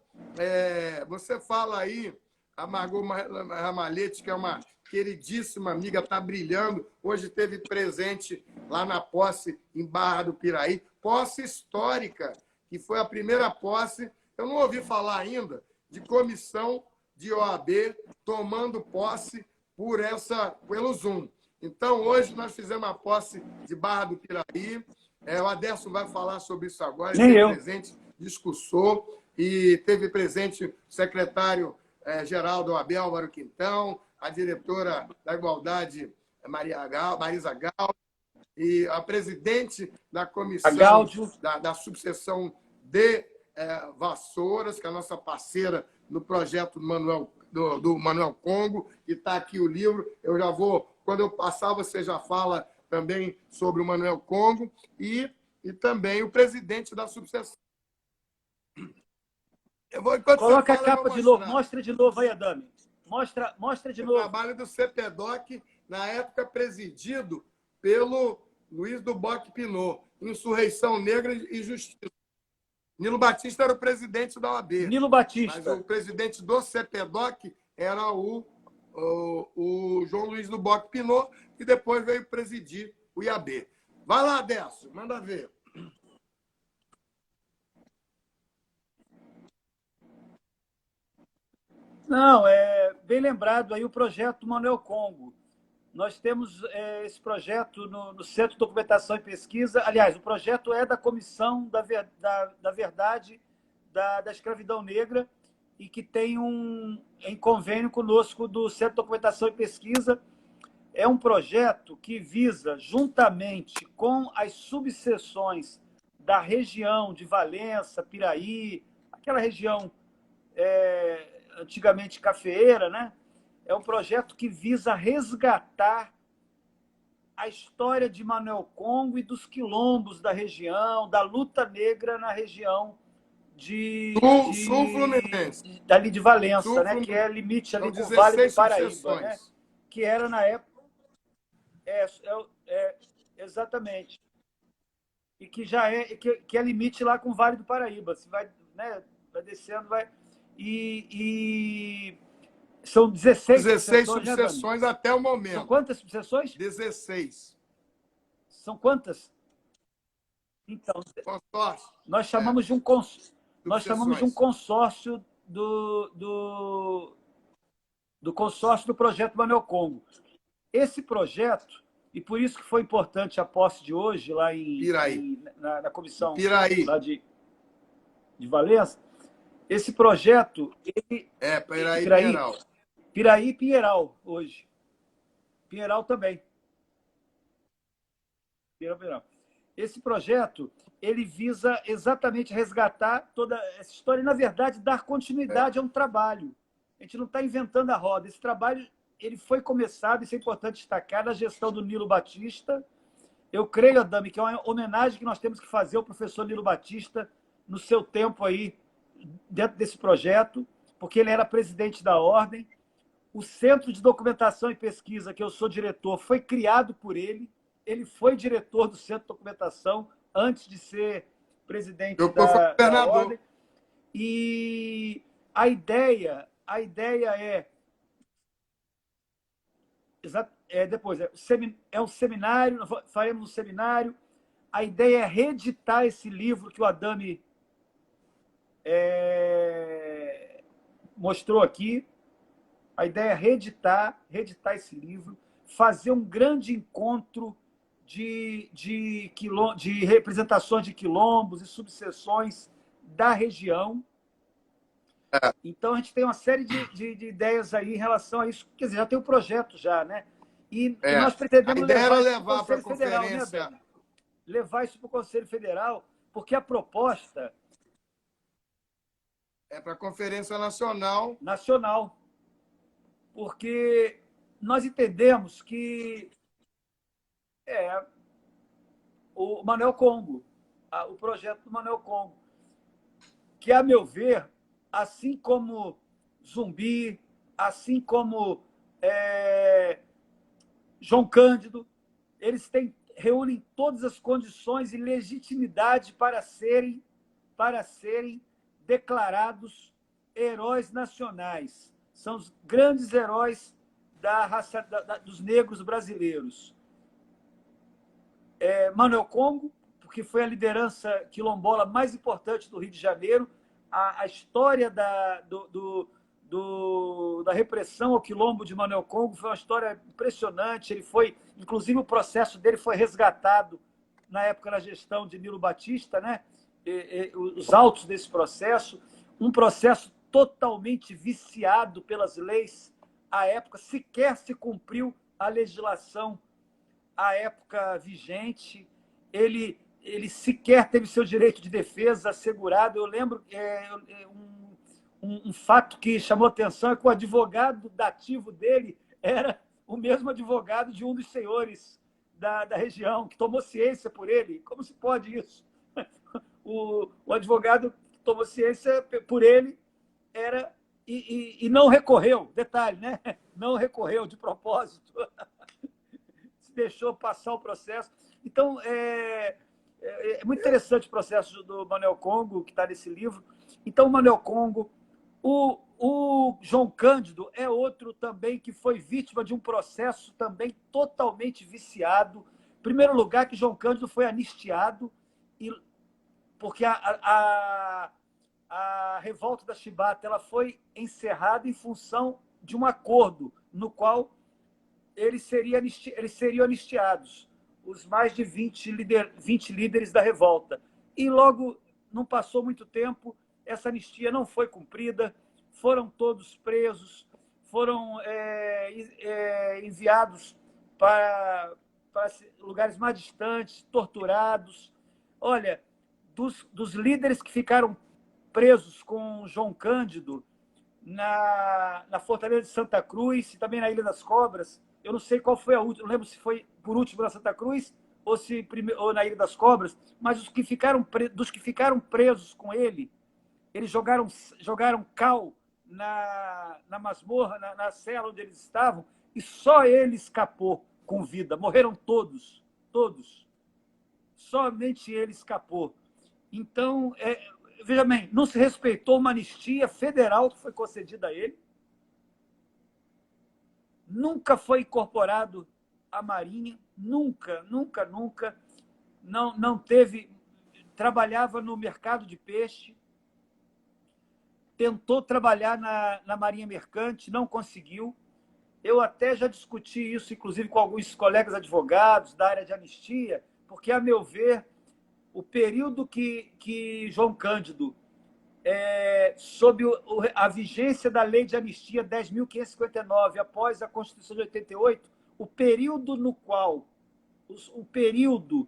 você fala aí, a Margot Ramalhete, que é uma queridíssima amiga, está brilhando. Hoje esteve presente lá na posse em Barra do Piraí, posse histórica, que foi a primeira posse. Eu não ouvi falar ainda de comissão de OAB tomando posse pelo Zoom. Então, hoje nós fizemos a posse de Barra do Piraí. O Aderson vai falar sobre isso agora. Ele esteve presente, discursou, e teve presente o secretário-geral da OAB, Álvaro Quintão, a diretora da Igualdade, Marisa Gal, e a presidente da comissão da subseção de Vassouras, que é a nossa parceira no projeto do Manuel Congo, e está aqui o livro. Eu já vou, quando eu passar, você já fala também sobre o Manuel Congo, e também o presidente da subseção. Coloca a capa de novo, mostra de novo aí, Adame. Mostra de novo. O trabalho do CPDOC, na época presidido pelo Luiz do Boc Pinot, Insurreição Negra e Justiça. Nilo Batista era o presidente da OAB. Nilo Batista. Mas o presidente do CPDOC era o João Luiz do Boc Pinot, que depois veio presidir o IAB. Vai lá, Décio, manda ver. Não, bem lembrado aí o projeto Manuel Congo. Nós temos esse projeto no Centro de Documentação e Pesquisa. Aliás, o projeto é da Comissão da Verdade da Escravidão Negra, e que tem em convênio conosco do Centro de Documentação e Pesquisa. É um projeto que visa, juntamente com as subseções da região de Valença, Piraí, aquela região antigamente cafeeira, né? É um projeto que visa resgatar a história de Manuel Congo e dos quilombos da região, da luta negra na região Sul Fluminense. Dali de Valença, né? Que é limite ali com o Vale do Paraíba, né? Que era, na época... exatamente. E que já que é limite lá com o Vale do Paraíba. Você vai, né, vai descendo, vai... São 16 subseções, até o momento. São quantas subseções? 16. São quantas? Então, consórcio. Nós chamamos de um consórcio. Nós chamamos de um consórcio do consórcio do projeto Manuel Congo. Esse projeto, e por isso que foi importante a posse de hoje lá na comissão Piraí. Lá de Valença, esse projeto... Piraí e Pinheiral, hoje. Pinheiral também. Pinheiral. Esse projeto, ele visa exatamente resgatar toda essa história e, na verdade, dar continuidade a um trabalho. A gente não está inventando a roda. Esse trabalho ele foi começado, isso é importante destacar, na gestão do Nilo Batista. Eu creio, Adame, que é uma homenagem que nós temos que fazer ao professor Nilo Batista no seu tempo aí, dentro desse projeto, porque ele era presidente da Ordem. O Centro de Documentação e Pesquisa, que eu sou diretor, foi criado por ele. Ele foi diretor do Centro de Documentação antes de ser presidente da Ordem. E a ideia é um seminário, faremos um seminário. A ideia é reeditar esse livro que o Adame mostrou aqui. A ideia é reeditar esse livro, fazer um grande encontro de representações de quilombos e subseções da região. Então, a gente tem uma série de ideias aí em relação a isso. Quer dizer, já tem um projeto já, né? E nós A pretendemos ideia era levar isso para o levar para a Conselho Federal, né, conferência. Beni? Levar isso para o Conselho Federal, porque a proposta É para a Conferência Nacional. nacional, porque nós entendemos que o Manuel Congo, o projeto do Manuel Congo, que, a meu ver, assim como Zumbi, assim como João Cândido, reúnem todas as condições e legitimidade para serem declarados heróis nacionais. São os grandes heróis da raça dos negros brasileiros. Manuel Congo, porque foi a liderança quilombola mais importante do Rio de Janeiro. A história da repressão ao quilombo de Manuel Congo foi uma história impressionante. Ele foi, inclusive, o processo dele foi resgatado na época da gestão de Nilo Batista, né? Os autos desse processo, um processo totalmente viciado pelas leis. À época, sequer se cumpriu a legislação à época vigente, ele sequer teve seu direito de defesa assegurado. Eu lembro um fato que chamou atenção é que o advogado dativo dele era o mesmo advogado de um dos senhores da região, que tomou ciência por ele. Como se pode isso? O advogado que tomou ciência por ele era e não recorreu, detalhe, né? Não recorreu de propósito. Deixou passar o processo. Então, é muito interessante o processo do Manuel Congo, que está nesse livro. Então, o Manuel Congo, o João Cândido é outro também que foi vítima de um processo também totalmente viciado. Em primeiro lugar, que João Cândido foi anistiado, porque a revolta da Chibata ela foi encerrada em função de um acordo no qual eles seriam anistiados, os mais de 20 líderes da revolta. E logo, não passou muito tempo, essa anistia não foi cumprida, foram todos presos, foram enviados para lugares mais distantes, torturados. Olha, dos líderes que ficaram presos com João Cândido na Fortaleza de Santa Cruz e também na Ilha das Cobras, eu não sei qual foi a última, não lembro se foi por último na Santa Cruz ou na Ilha das Cobras, mas dos que ficaram presos com ele, eles jogaram cal na masmorra, na cela onde eles estavam, e só ele escapou com vida. Morreram todos. Somente ele escapou. Então, veja bem, não se respeitou uma anistia federal que foi concedida a ele, nunca foi incorporado à Marinha, nunca. Não teve. Trabalhava no mercado de peixe, tentou trabalhar na Marinha Mercante, não conseguiu. Eu até já discuti isso, inclusive, com alguns colegas advogados da área de anistia, porque, a meu ver, o período que João Cândido, sob a vigência da Lei de Anistia 10.559, após a Constituição de 88, o período no qual o período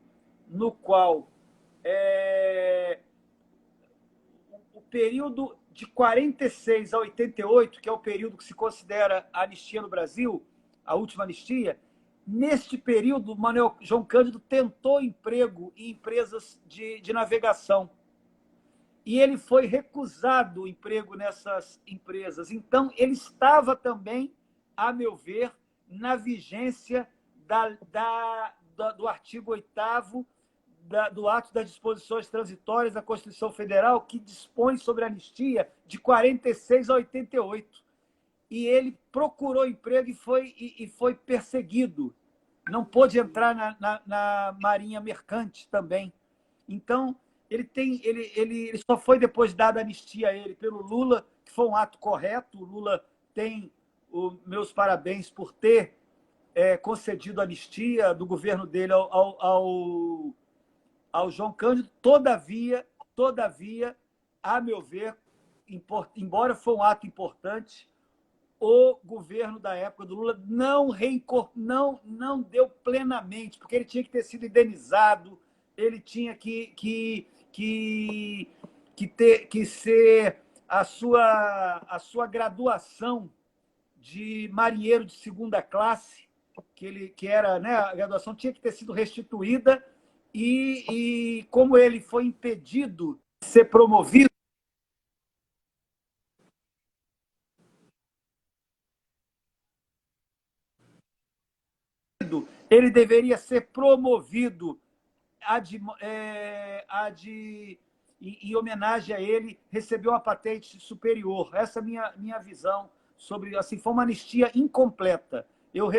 de 46 a 88, que é o período que se considera a anistia no Brasil, a última anistia, neste período, João Cândido tentou emprego em empresas de navegação. E ele foi recusado o emprego nessas empresas. Então, ele estava também, a meu ver, na vigência do artigo 8º do Ato das Disposições Transitórias da Constituição Federal, que dispõe sobre a anistia de 46 a 88. E ele procurou emprego e foi perseguido. Não pôde entrar na Marinha Mercante também. Então, ele só foi depois dada anistia a ele pelo Lula, que foi um ato correto. O Lula tem os meus parabéns por ter concedido a anistia do governo dele ao João Cândido. Todavia, a meu ver, embora foi um ato importante, o governo da época do Lula não deu plenamente, porque ele tinha que ter sido indenizado, ele tinha que ser a sua graduação de marinheiro de segunda classe, que era, né, a graduação tinha que ter sido restituída, e como ele foi impedido de ser promovido, ele deveria ser promovido em homenagem a ele, recebeu uma patente superior. Essa é a minha visão sobre... Assim, foi uma anistia incompleta. Eu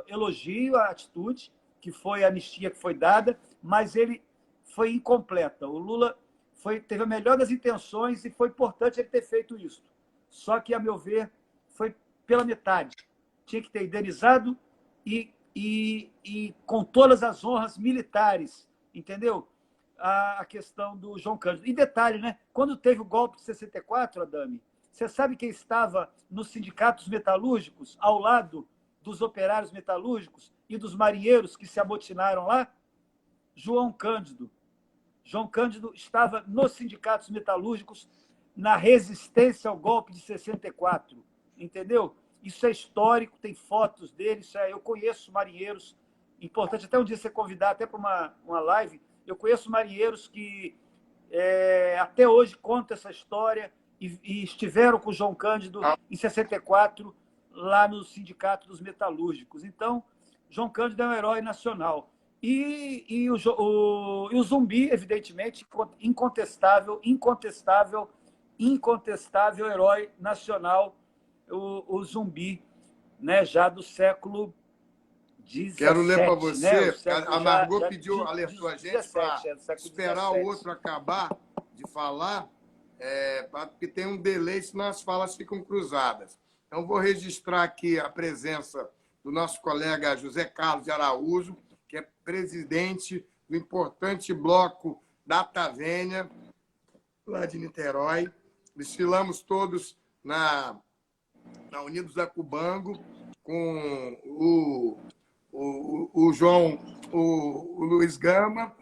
elogio a atitude, que foi a anistia que foi dada, mas ele foi incompleta. O Lula teve a melhor das intenções e foi importante ele ter feito isso. Só que, a meu ver, foi pela metade. Tinha que ter indenizado e com todas as honras militares, entendeu? A questão do João Cândido. E detalhe, né? Quando teve o golpe de 64, Adame, você sabe quem estava nos sindicatos metalúrgicos, ao lado dos operários metalúrgicos e dos marinheiros que se amotinaram lá? João Cândido. João Cândido estava nos sindicatos metalúrgicos na resistência ao golpe de 64, entendeu? Isso é histórico, tem fotos dele, eu conheço marinheiros, importante até um dia ser convidado até para uma live, eu conheço marinheiros que até hoje contam essa história e estiveram com o João Cândido em 64, lá no Sindicato dos Metalúrgicos. Então, João Cândido é um herói nacional. E o Zumbi, evidentemente, incontestável herói nacional, o Zumbi, né, já do século XVII. Quero ler para você, né, a Margot alertou a gente para esperar 17. o outro acabar de falar, porque tem um delay, senão as falas ficam cruzadas. Então, vou registrar aqui a presença do nosso colega José Carlos de Araújo, que é presidente do importante bloco Data Vênia, lá de Niterói. Desfilamos todos na Unidos da Cubango, com o João, o Luiz Gama,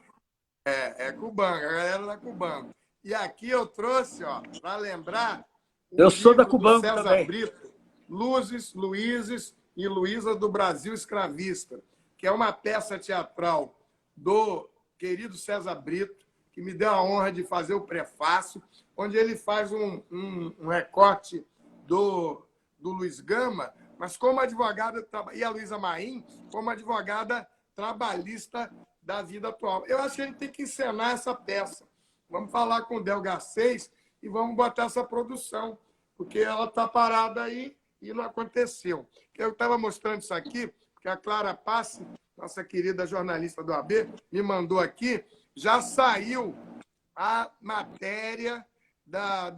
Cubango, a galera da Cubango. E aqui eu trouxe, para lembrar, eu sou da livro do Cubango César também. Brito, Luzes, Luizes e Luísa do Brasil Escravista, que é uma peça teatral do querido César Brito, que me deu a honra de fazer o prefácio, onde ele faz um recorte do Luiz Gama, mas como advogada, e a Luísa Maim, como advogada trabalhista da vida atual. Eu acho que a gente tem que encenar essa peça. Vamos falar com o Del Garcês e vamos botar essa produção, porque ela está parada aí e não aconteceu. Eu estava mostrando isso aqui, porque a Clara Passe, nossa querida jornalista do AB, me mandou aqui, já saiu a matéria da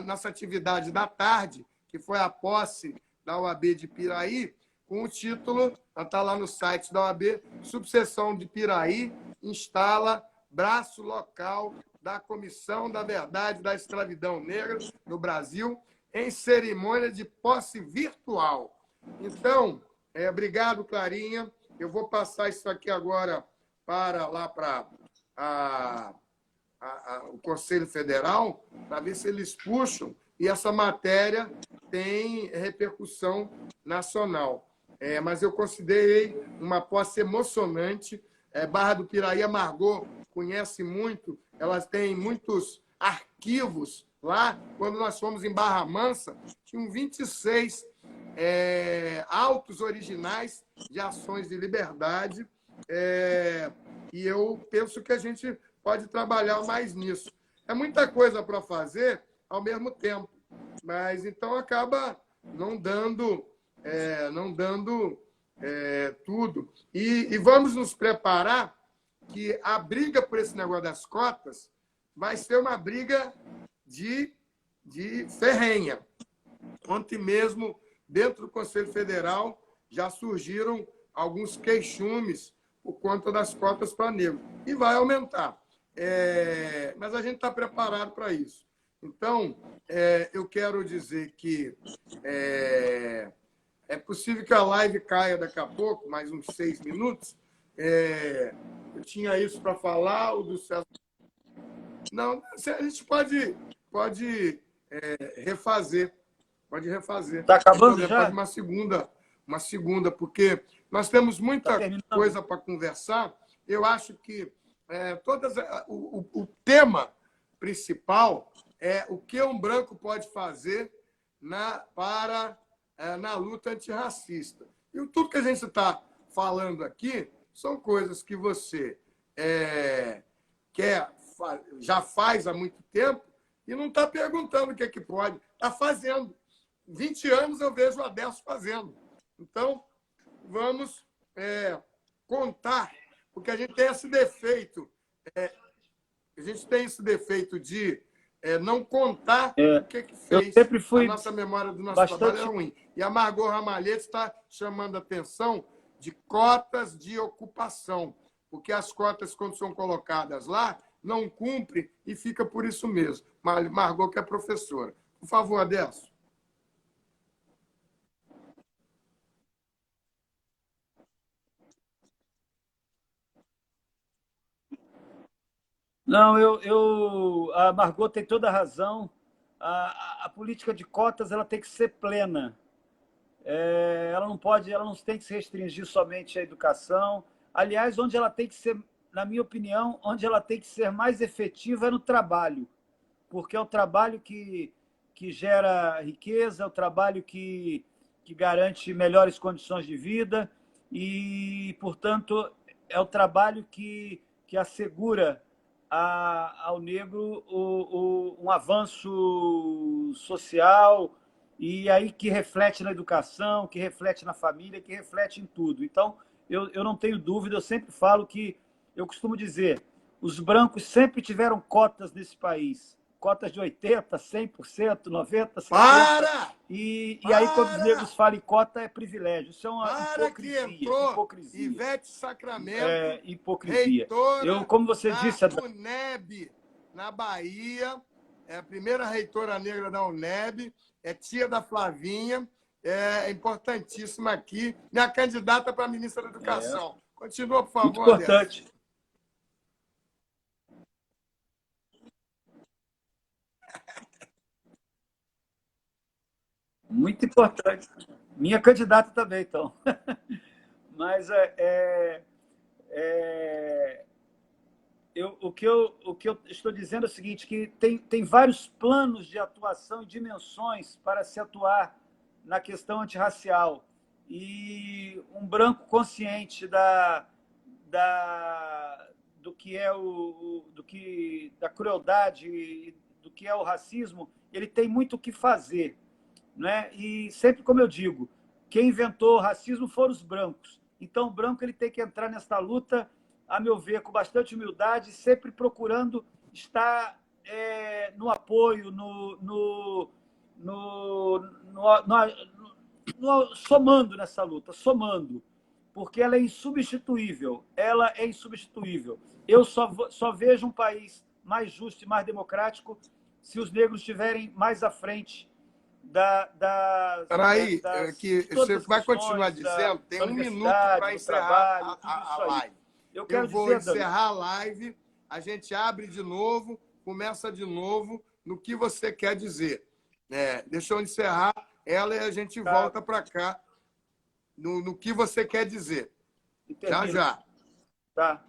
nossa atividade da tarde, que foi a posse da OAB de Piraí, com o título, está lá no site da OAB, Subseção de Piraí instala braço local da Comissão da Verdade da Escravidão Negra no Brasil em cerimônia de posse virtual. Então, obrigado, Clarinha. Eu vou passar isso aqui agora para o Conselho Federal, para ver se eles puxam, e essa matéria tem repercussão nacional. Mas eu considerei uma posse emocionante. Barra do Piraí, a Margot conhece muito, elas têm muitos arquivos lá. Quando nós fomos em Barra Mansa, tinham 26 autos originais de ações de liberdade, e eu penso que a gente pode trabalhar mais nisso. É muita coisa para fazer ao mesmo tempo, mas então acaba não dando tudo. E vamos nos preparar que a briga por esse negócio das cotas vai ser uma briga de ferrenha. Ontem mesmo, dentro do Conselho Federal, já surgiram alguns queixumes por conta das cotas para negro. E vai aumentar. Mas a gente está preparado para isso. Então, eu quero dizer que é possível que a live caia daqui a pouco, mais uns 6 minutos. Eu tinha isso para falar, o do César. Não, a gente pode refazer. Pode refazer. Está acabando já? Pode uma segunda, porque nós temos muita coisa para conversar. Eu acho que o tema principal é o que um branco pode fazer na luta antirracista. E tudo que a gente está falando aqui são coisas que você já faz há muito tempo e não está perguntando o que é que pode. Está fazendo. 20 anos eu vejo o Adelso fazendo. Então, vamos contar, porque a gente tem esse defeito. A gente tem esse defeito de não contar o que fez. Eu sempre fui a nossa memória do nosso trabalho é ruim. E a Margot Ramalhete está chamando a atenção de cotas de ocupação, porque as cotas, quando são colocadas lá, não cumprem e fica por isso mesmo. Margot, que é professora. Por favor, Adelso. Não, a Margot tem toda a razão. A política de cotas ela tem que ser plena. Ela não tem que se restringir somente à educação. Aliás, onde ela tem que ser, na minha opinião, onde ela tem que ser mais efetiva é no trabalho, porque é o trabalho que gera riqueza, é o trabalho que garante melhores condições de vida e, portanto, é o trabalho que assegura ao negro um avanço social e aí que reflete na educação, que reflete na família, que reflete em tudo. Então, eu não tenho dúvida, eu sempre falo que, eu costumo dizer, os brancos sempre tiveram cotas nesse país, cotas de 80%, 100%, 90%, 70%. Para! E aí, quando os negros falam em cota, é privilégio. Isso é uma hipocrisia. Que entrou hipocrisia. Ivete Sacramento, hipocrisia. reitora Como você disse, da UNEB, na Bahia, é a primeira reitora negra da UNEB, é tia da Flavinha, é importantíssima aqui, minha candidata para ministra da Educação. Continua, por favor, muito importante. Adelso. Muito importante. Minha candidata também, então. Mas o que eu estou dizendo é o seguinte, que tem vários planos de atuação e dimensões para se atuar na questão antirracial. E um branco consciente do que é da crueldade, do que é o racismo, ele tem muito o que fazer. Né? E sempre, como eu digo, quem inventou o racismo foram os brancos. Então, o branco ele tem que entrar nessa luta, a meu ver, com bastante humildade, sempre procurando estar no apoio, somando nessa luta, somando, porque ela é insubstituível. Ela é insubstituível. Eu só vejo um país mais justo e mais democrático se os negros estiverem mais à frente Peraí, que você vai continuar dizendo, tem 1 minuto para encerrar a live. Eu vou encerrar a live, a gente abre de novo, começa de novo no que você quer dizer. Deixa eu encerrar ela e a gente volta para cá no que você quer dizer. Já. Tá.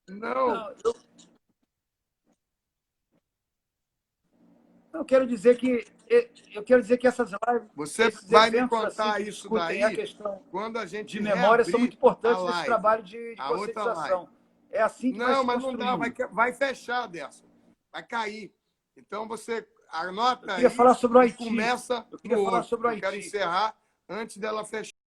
Não. Eu quero dizer que essas lives... Você vai me contar assim, isso daí a questão quando a gente de memória são muito importantes nesse trabalho de conscientização. É assim que não, mas não dá, vai fechar dessa. Vai cair. Então você anota aí falar sobre o Haiti. Começa eu queria falar sobre o Haiti. Eu quero encerrar antes dela fechar.